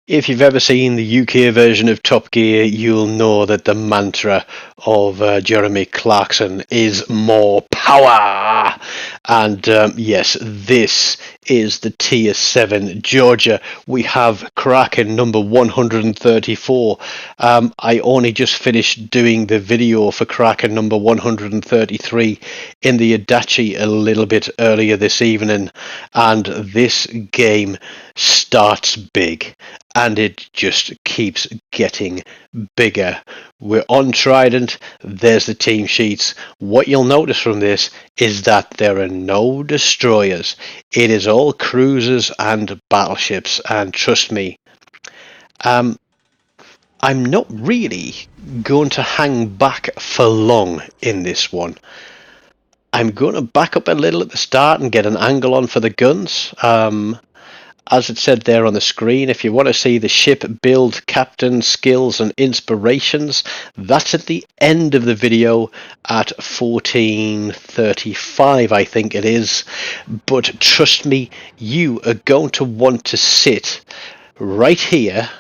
If you've ever seen the UK version of Top Gear, you'll know that the mantra of Jeremy Clarkson is more power. And yes, this is the Tier 7 Georgia. We have Kraken number 134. I only just finished doing the video for Kraken number 133 in the Adachi a little bit earlier this evening, and this game starts big and it just keeps getting bigger. We're on Trident. There's the team sheets. What you'll notice from this is that there are no destroyers. It is all cruisers and battleships, and trust me, I'm not really going to hang back for long in this one. I'm going to back up a little at the start and get an angle on for the guns. As it said there on the screen, if you want to see the ship build, captain, skills and inspirations, that's at the end of the video at 14:35, I think it is. But trust me, you are going to want to sit right here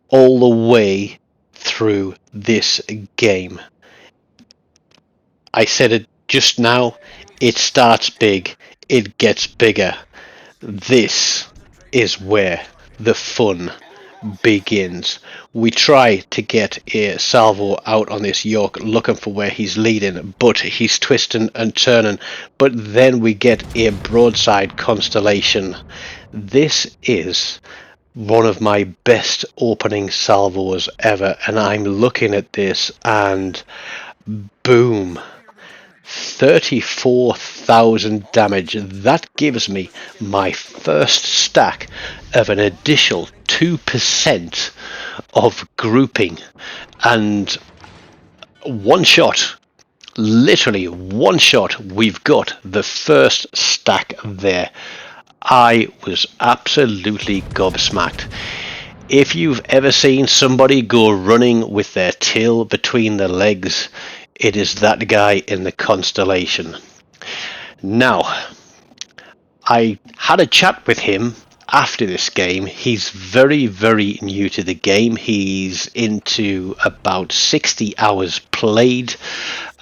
all the way through this game. I said it just now, it starts big, it gets bigger. This is where the fun begins. We try to get a salvo out on this York looking for where he's leading, but he's twisting and turning. But then we get a broadside constellation. This is one of my best opening salvos ever, and I'm looking at this and boom, 34,000 damage. That gives me my first stack of an additional 2% of grouping, and one shot, literally one shot, we've got the first stack there. I was absolutely gobsmacked. If you've ever seen somebody go running with their tail between their legs, it is that guy in the constellation. Now, I had a chat with him after this game. He's very, very new to the game. He's into about 60 hours played.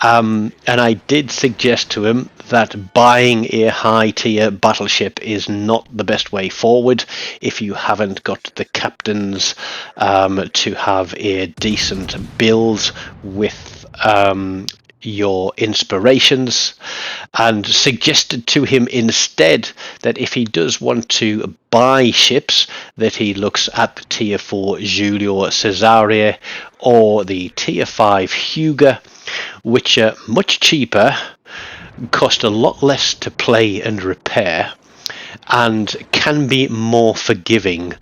And I did suggest to him that buying a high tier battleship is not the best way forward if you haven't got the captains to have a decent build with your inspirations, and suggested to him instead that if he does want to buy ships, that he looks at the tier 4 Giulio Cesare or the tier 5 Hugo, which are much cheaper, cost a lot less to play and repair, and can be more forgiving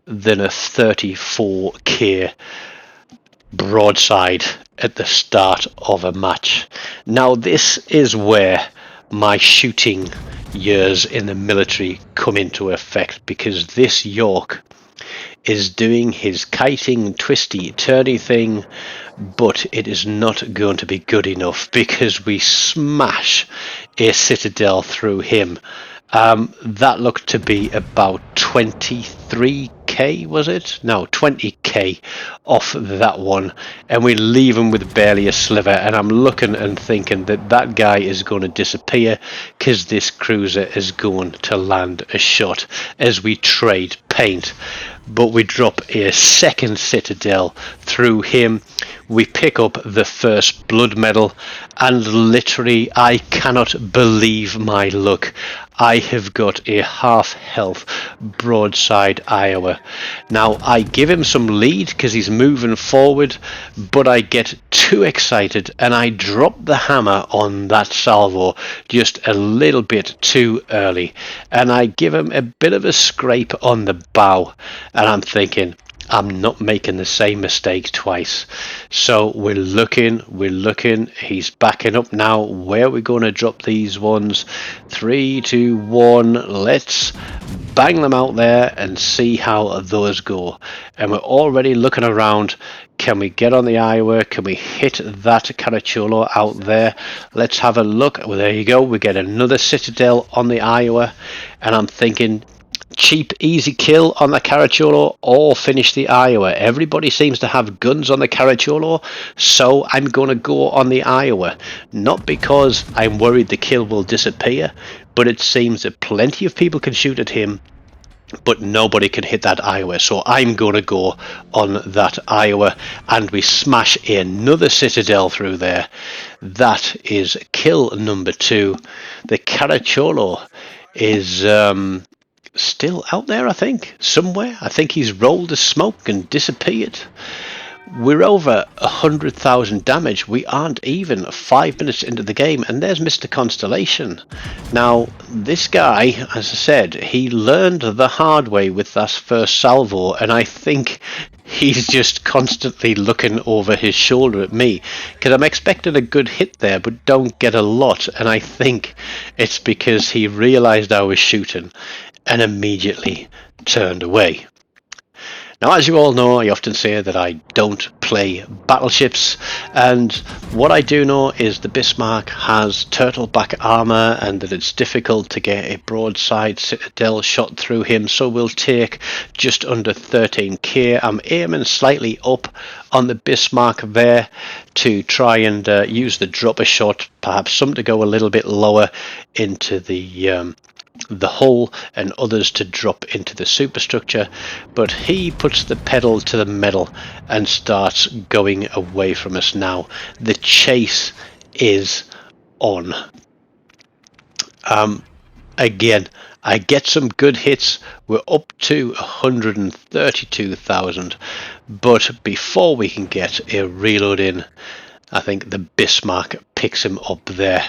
than a 34k broadside at the start of a match. Now this is where my shooting years in the military come into effect, because this York is doing his kiting, twisty, turny thing, but it is not going to be good enough because we smash a citadel through him. That looked to be about 23k, was it? No, 20k off that one, and we leave him with barely a sliver. And I'm looking and thinking that that guy is going to disappear because this cruiser is going to land a shot as we trade paint. But we drop a second citadel through him. We pick up the first blood medal, and literally I cannot believe my luck. I have got a half health broadside Iowa. Now I give him some lead because he's moving forward, but I get too excited and I drop the hammer on that salvo just a little bit too early, and I give him a bit of a scrape on the bow, and I'm thinking, I'm not making the same mistake twice. So we're looking, he's backing up now. Where are we going to drop these ones? 3, 2, 1, let's bang them out there and see how those go. And we're already looking around. Can we get on the Iowa? Can we hit that Caracciolo out there? Let's have a look. Well, there you go. We get another citadel on the Iowa, and I'm thinking, cheap, easy kill on the Caracciolo or finish the Iowa. Everybody seems to have guns on the Caracciolo, so I'm going to go on the Iowa. Not because I'm worried the kill will disappear, but it seems that plenty of people can shoot at him, but nobody can hit that Iowa, so I'm going to go on that Iowa, and we smash another citadel through there. That is kill number 2. The Caracciolo is still out there, I think, somewhere. I think he's rolled the smoke and disappeared. We're over 100,000 damage. We aren't even 5 minutes into the game, and there's Mr. Constellation. Now, this guy, as I said, he learned the hard way with that first salvo, and I think he's just constantly looking over his shoulder at me, because I'm expecting a good hit there, but don't get a lot, and I think it's because he realized I was shooting and immediately turned away. Now, as you all know, I often say that I don't play battleships, and what I do know is the Bismarck has turtleback armor and that it's difficult to get a broadside citadel shot through him, so we'll take just under 13k. I'm aiming slightly up on the Bismarck there to try and use the dropper shot, perhaps some to go a little bit lower into the hull and others to drop into the superstructure, but he puts the pedal to the metal and starts going away from us now. The chase is on. Again, I get some good hits. We're up to 132,000, but before we can get a reload in, I think the Bismarck picks him up there.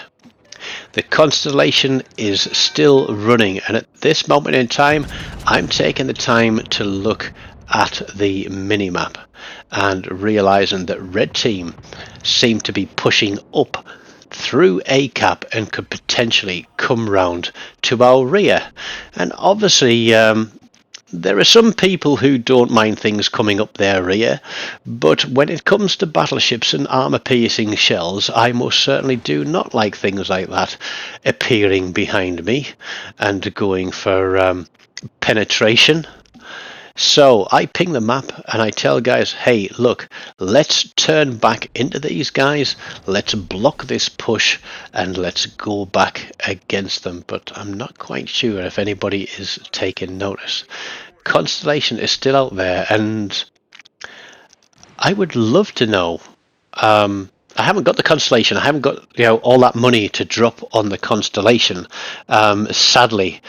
The Constellation is still running, and at this moment in time I'm taking the time to look at the minimap and realizing that red team seem to be pushing up through A cap and could potentially come round to our rear. And obviously there are some people who don't mind things coming up their rear, but when it comes to battleships and armor-piercing shells, I most certainly do not like things like that appearing behind me and going for penetration. So I ping the map and I tell guys, hey, look, let's turn back into these guys, let's block this push and let's go back against them. But I'm not quite sure if anybody is taking notice. Constellation is still out there, and I would love to know. I haven't got the Constellation. I haven't got all that money to drop on the Constellation, sadly.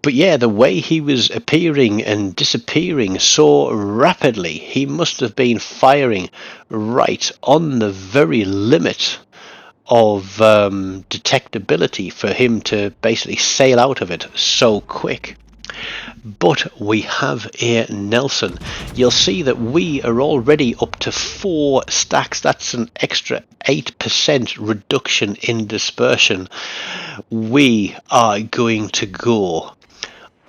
But yeah, the way he was appearing and disappearing so rapidly, he must have been firing right on the very limit of detectability for him to basically sail out of it so quick. But we have a Nelson. You'll see that we are already up to 4 stacks. That's an extra 8% reduction in dispersion. We are going to go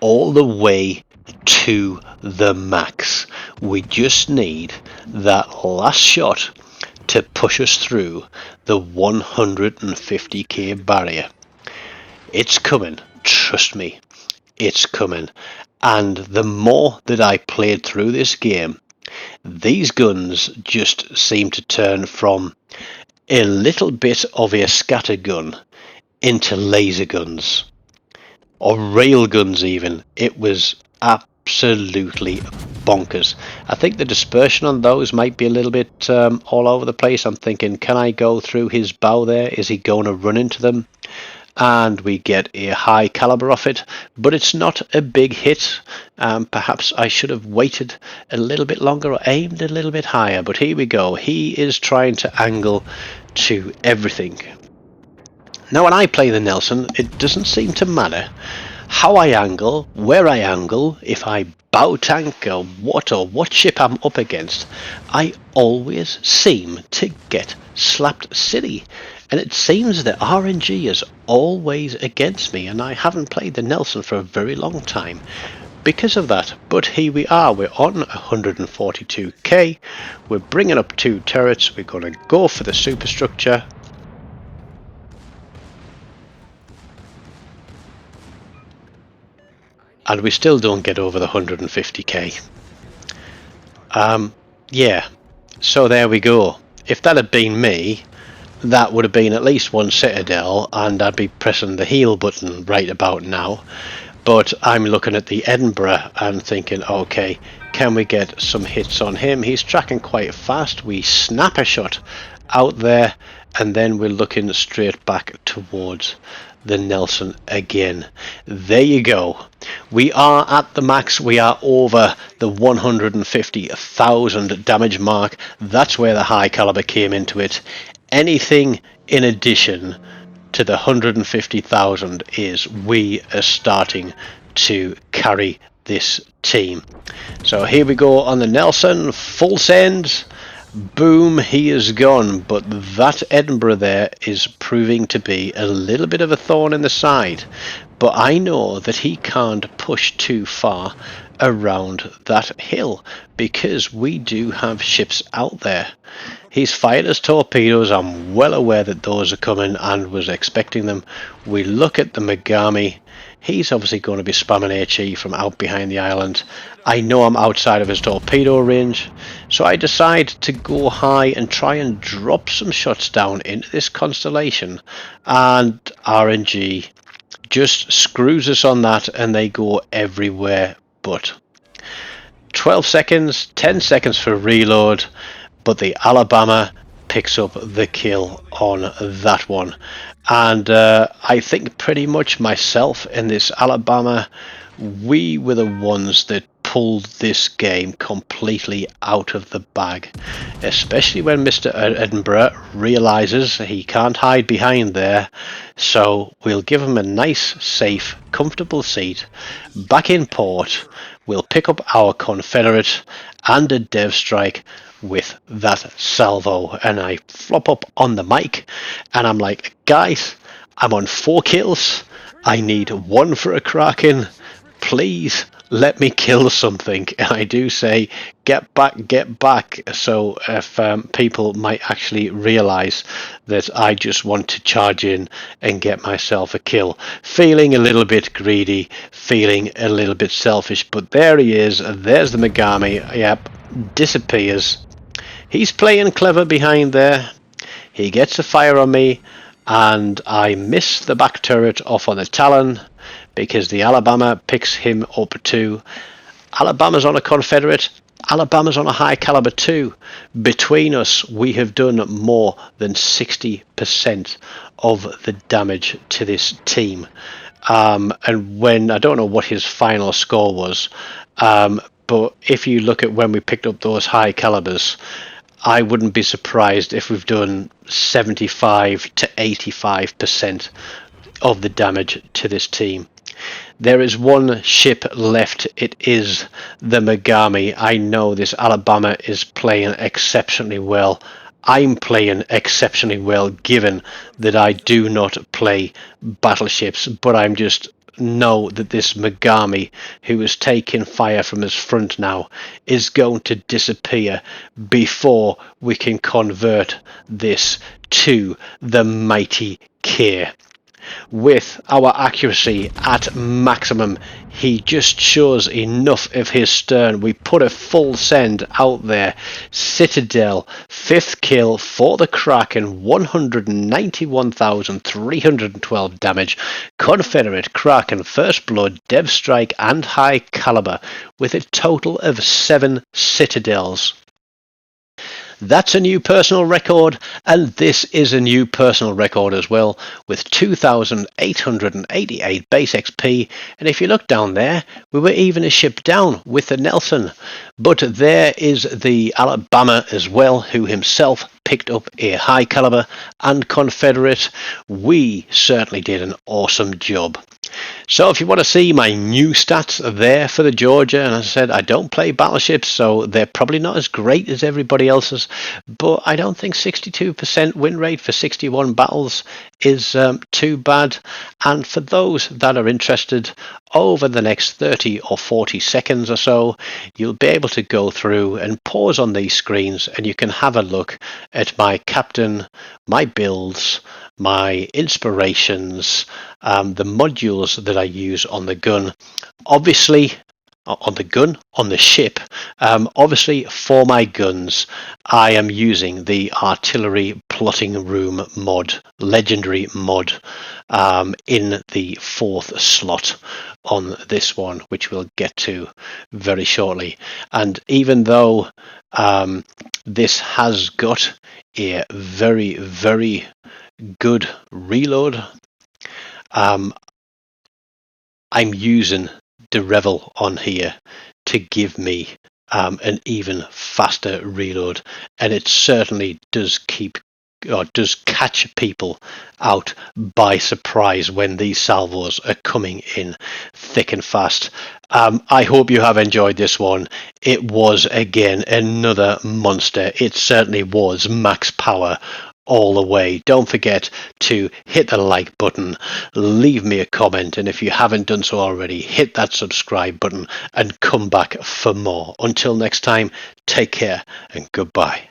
all the way to the max. We just need that last shot to push us through the 150k barrier. It's coming, trust me, it's coming. And the more that I played through this game, these guns just seem to turn from a little bit of a scatter gun into laser guns, or rail guns even. It was absolutely bonkers. I think the dispersion on those might be a little bit all over the place. I'm thinking, can I go through his bow there? Is he going to run into them? And we get a high caliber off it, but it's not a big hit. Perhaps I should have waited a little bit longer or aimed a little bit higher, but here we go. He is trying to angle to everything. Now when I play the Nelson, it doesn't seem to matter how I angle, where I angle, if I bow tank or what ship I'm up against. I always seem to get slapped city. And it seems that RNG is always against me, and I haven't played the Nelson for a very long time because of that. But here we are, we're on 142k, we're bringing up 2 turrets, we're going to go for the superstructure. and we still don't get over the 150k. Yeah, so there we go. If that had been me, that would have been at least one citadel, and I'd be pressing the heal button right about now. But I'm looking at the Edinburgh and thinking, okay, can we get some hits on him? He's tracking quite fast. We snap a shot out there, and then we're looking straight back towards the Nelson again. There you go. We are at the max. We are over the 150,000 damage mark. That's where the high caliber came into it. Anything in addition to the 150,000 is we are starting to carry this team. So here we go on the Nelson, full send. Boom, he is gone, but that Edinburgh there is proving to be a little bit of a thorn in the side, but I know that he can't push too far around that hill because we do have ships out there. He's fired his torpedoes. I'm well aware that those are coming and was expecting them. We look at the Megami. He's obviously going to be spamming HE from out behind the island. I know I'm outside of his torpedo range, so I decide to go high and try and drop some shots down into this constellation, and RNG just screws us on that and they go everywhere but. 12 seconds, 10 seconds for reload, but the Alabama picks up the kill on that one. And I think pretty much myself in this Alabama, we were the ones that pulled this game completely out of the bag, especially when Mr. Edinburgh realizes he can't hide behind there. So we'll give him a nice, safe, comfortable seat back in port. We'll pick up our Confederate and a dev strike with that salvo, and I flop up on the mic and I'm like, guys, I'm on 4 kills. I need 1 for a Kraken. Please let me kill something. And I do say, get back, get back. So if people might actually realize that I just want to charge in and get myself a kill. Feeling a little bit greedy, feeling a little bit selfish, but there he is. There's the Megami. Yep, disappears. He's playing clever behind there. He gets a fire on me, and I miss the back turret off on the Talon because the Alabama picks him up too. Alabama's on a Confederate. Alabama's on a high caliber too. Between us, we have done more than 60% of the damage to this team. And when, I don't know what his final score was, but if you look at when we picked up those high calibers, I wouldn't be surprised if we've done 75 to 85% of the damage to this team. There is one ship left. It is the Megami. I know this Alabama is playing exceptionally well. I'm playing exceptionally well given that I do not play battleships, but I'm just know that this Megami, who is taking fire from his front now, is going to disappear before we can convert this to the mighty K. With our accuracy at maximum, he just shows enough of his stern. We put a full send out there. Citadel, 5th kill for the Kraken, 191,312 damage. Confederate, Kraken, First Blood, Dev Strike and High Caliber with a total of 7 Citadels. That's a new personal record, and this is a new personal record as well, with 2,888 base XP, and if you look down there, we were even a ship down with the Nelson. But there is the Alabama as well, who himself picked up a high caliber and Confederate. We certainly did an awesome job. So if you want to see my new stats there for the Georgia, and as I said, I don't play battleships, so they're probably not as great as everybody else's, but I don't think 62% win rate for 61 battles is too bad. And for those that are interested, over the next 30 or 40 seconds or so, you'll be able to go through and pause on these screens and you can have a look at my captain, my builds, my inspirations, the modules that I use on the gun, obviously on the ship. Obviously for my guns I am using the artillery plotting room mod, legendary mod, in the 4th slot on this one, which we'll get to very shortly. And even though this has got a very good reload, I'm using the Revel on here to give me an even faster reload, and it certainly does catch people out by surprise when these salvos are coming in thick and fast. I hope you have enjoyed this one. It was again another monster. It certainly was max power all the way. Don't forget to hit the like button, leave me a comment, and if you haven't done so already, hit that subscribe button and come back for more. Until next time, take care and goodbye.